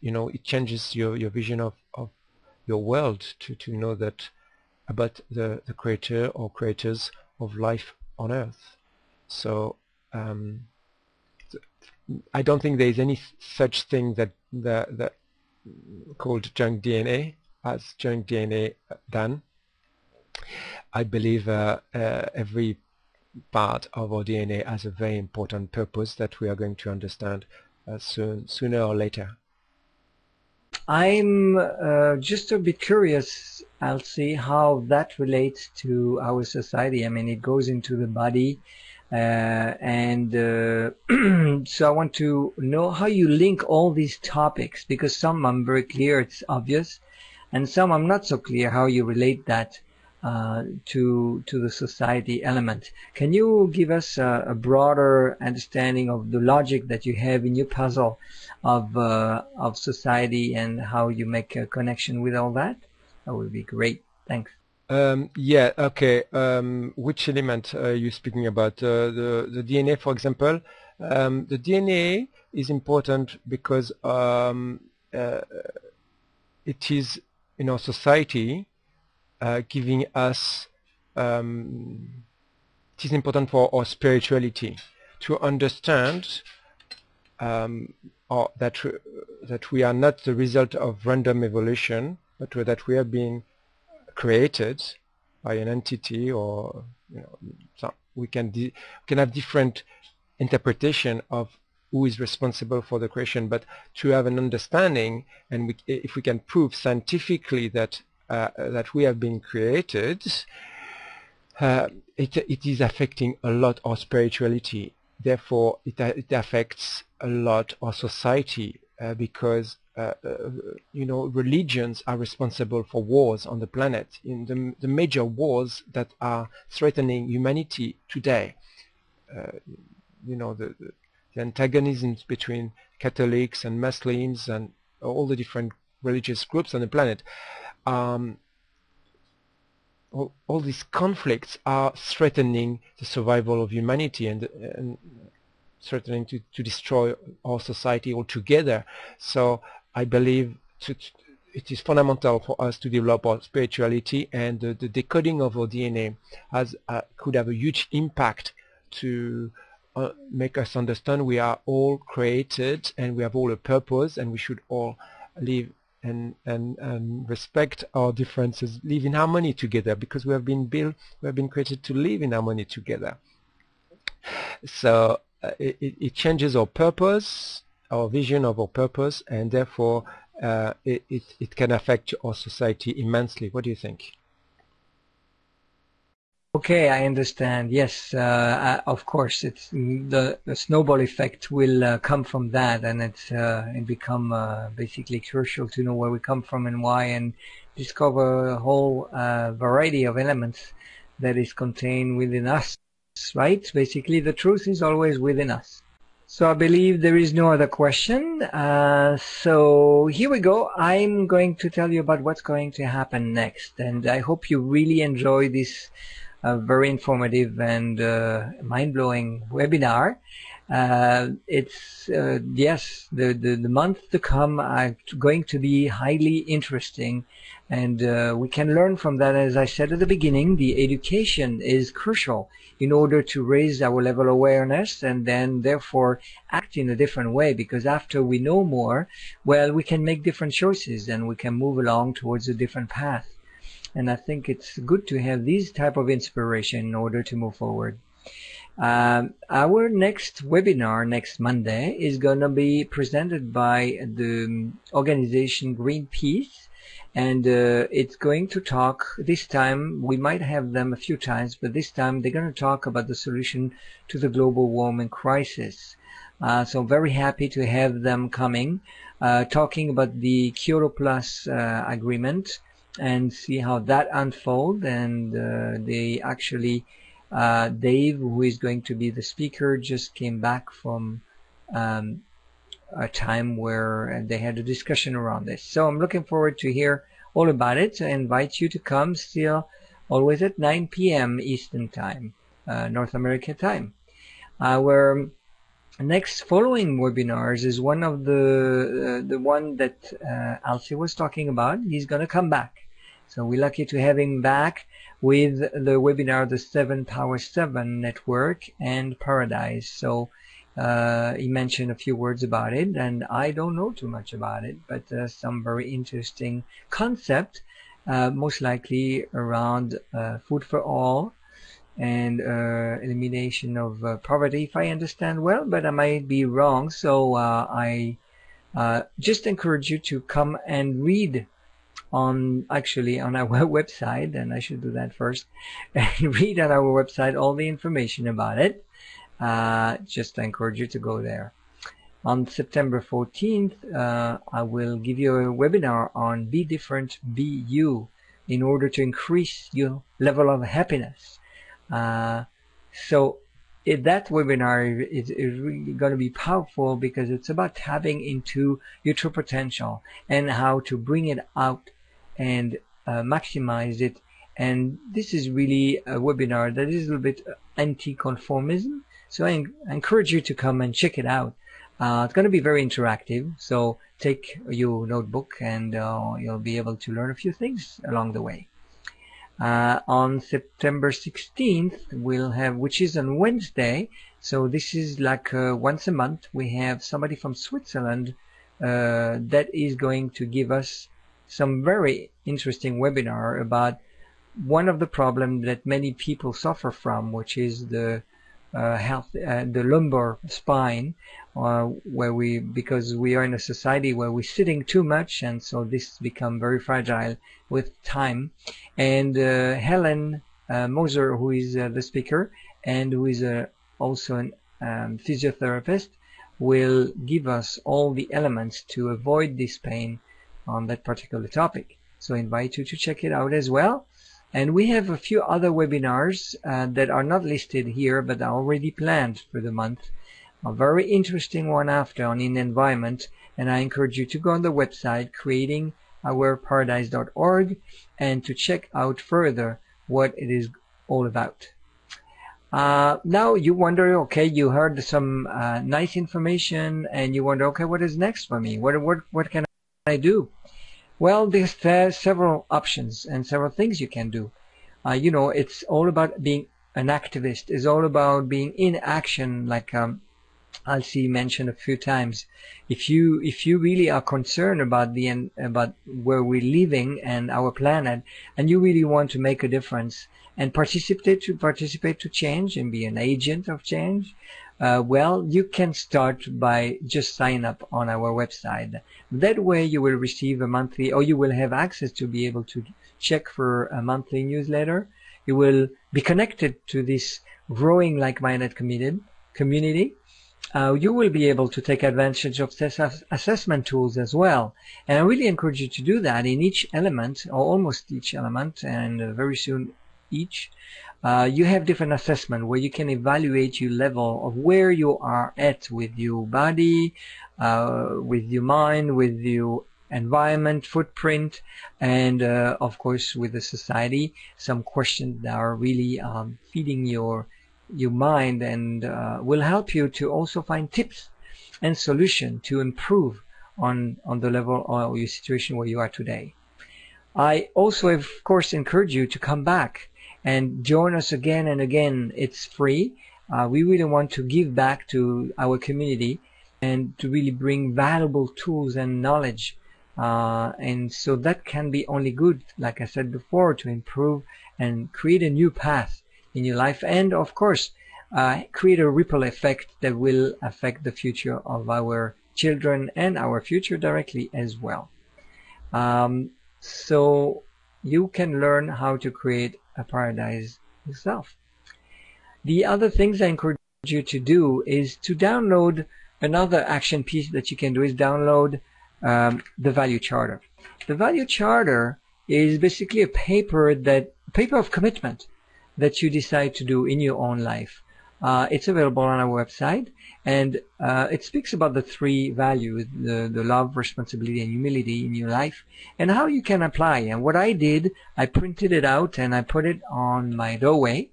it changes your vision of your world to know that about the creator or creators of life on Earth. So I don't think there is any such thing that called junk DNA as junk DNA done. I believe every part of our DNA has a very important purpose that we are going to understand sooner or later. I'm just a bit curious, I'll see how that relates to our society. I mean, it goes into the body, and so I want to know how you link all these topics, because some I'm very clear, it's obvious, and some I'm not so clear how you relate that to the society element. Can you give us a broader understanding of the logic that you have in your puzzle of society and how you make a connection with all that? That would be great. Thanks. Yeah, okay. Which element are you speaking about? The DNA, for example. The DNA is important because it is in our society giving us, it is important for our spirituality to understand that we are not the result of random evolution, but that we are being created by an entity, or so we can have different interpretation of who is responsible for the creation, but to have an understanding, and if we can prove scientifically that we have been created, it is affecting a lot our spirituality. Therefore, it affects a lot our society because religions are responsible for wars on the planet. In the major wars that are threatening humanity today, the antagonisms between Catholics and Muslims and all the different religious groups on the planet. All these conflicts are threatening the survival of humanity and threatening to destroy our society altogether. So I believe it is fundamental for us to develop our spirituality, and the decoding of our DNA could have a huge impact to make us understand we are all created and we have all a purpose, and we should all live and respect our differences, live in harmony together, because we have been created to live in harmony together. So it changes our purpose, our vision of our purpose, and therefore it can affect our society immensely. What do you think? Okay, I understand. Yes, of course, it's the snowball effect will come from that, and it become basically crucial to know where we come from and why, and discover a whole variety of elements that is contained within us. Right? Basically, the truth is always within us. So I believe there is no other question. So here we go. I'm going to tell you about what's going to happen next, and I hope you really enjoy this very informative and mind-blowing webinar. It's yes, the month to come are going to be highly interesting, and we can learn from that. As I said at the beginning, the education is crucial in order to raise our level of awareness and then therefore act in a different way, because after we know more, well, we can make different choices and we can move along towards a different path. And I think it's good to have these type of inspiration in order to move forward. Our next webinar next Monday is going to be presented by the organization Greenpeace, and it's going to talk, this time, we might have them a few times, but this time they're going to talk about the solution to the global warming crisis. So I'm very happy to have them coming, talking about the Kyoto Plus agreement, and see how that unfolds. And they actually, Dave, who is going to be the speaker, just came back from a time where they had a discussion around this. So I'm looking forward to hear all about it. I invite you to come, still always at 9 p.m. Eastern Time, North America time. Our Next following webinars is one of the one that Alfie was talking about. He's going to come back. So we're lucky to have him back with the webinar, the 7 Power 7 Network and Paradise. So he mentioned a few words about it, and I don't know too much about it, but some very interesting concept, most likely around food for all, and elimination of poverty, if I understand well, but I might be wrong. So I just encourage you to come and read on our website, and I should do that first, and read on our website all the information about it. Just encourage you to go there. On September 14th, I will give you a webinar on Be Different, Be You, in order to increase your level of happiness. So that webinar is really going to be powerful, because it's about tapping into your true potential and how to bring it out and maximize it. And this is really a webinar that is a little bit anti-conformism. So I encourage you to come and check it out. It's going to be very interactive. So take your notebook, and you'll be able to learn a few things along the way. On September 16th, we'll have, which is on Wednesday, so this is like once a month, we have somebody from Switzerland that is going to give us some very interesting webinar about one of the problems that many people suffer from, which is the the lumbar spine, because we are in a society where we're sitting too much, and so this become very fragile with time. And Helen Moser, who is the speaker and who is also a physiotherapist, will give us all the elements to avoid this pain on that particular topic. So I invite you to check it out as well. And we have a few other webinars that are not listed here, but are already planned for the month. A very interesting one after on in environment, and I encourage you to go on the website creatingourparadise.org and to check out further what it is all about. Now you wonder, okay, you heard some nice information, and you wonder, okay, what is next for me? What can I do? Well, there's several options and several things you can do. It's all about being an activist. It's all about being in action, like Alcy mentioned a few times. If you really are concerned about about where we're living and our planet, and you really want to make a difference and participate to change and be an agent of change, well, you can start by just sign up on our website. That way you will receive a monthly, or you will have access to be able to check for a monthly newsletter. You will be connected to this growing like-minded community. You will be able to take advantage of assessment tools as well. And I really encourage you to do that in each element, or almost each element, and very soon each. You have different assessment where you can evaluate your level of where you are at with your body, with your mind, with your environment footprint, and of course with the society. Some questions that are really feeding your mind, and will help you to also find tips and solution to improve on the level of your situation where you are today. I also, of course, encourage you to come back and join us again and again. It's free. We really want to give back to our community and to really bring valuable tools and knowledge. And so that can be only good, like I said before, to improve and create a new path in your life, and of course create a ripple effect that will affect the future of our children and our future directly as well. So you can learn how to create a paradise yourself. The other things I encourage you to do is to download. Another action piece that you can do is download the Value Charter. The Value Charter is basically a paper of commitment that you decide to do in your own life. It's available on our website, and it speaks about the three values, the love, responsibility, and humility in your life, and how you can apply. And what I did, I printed it out and I put it on my doorway.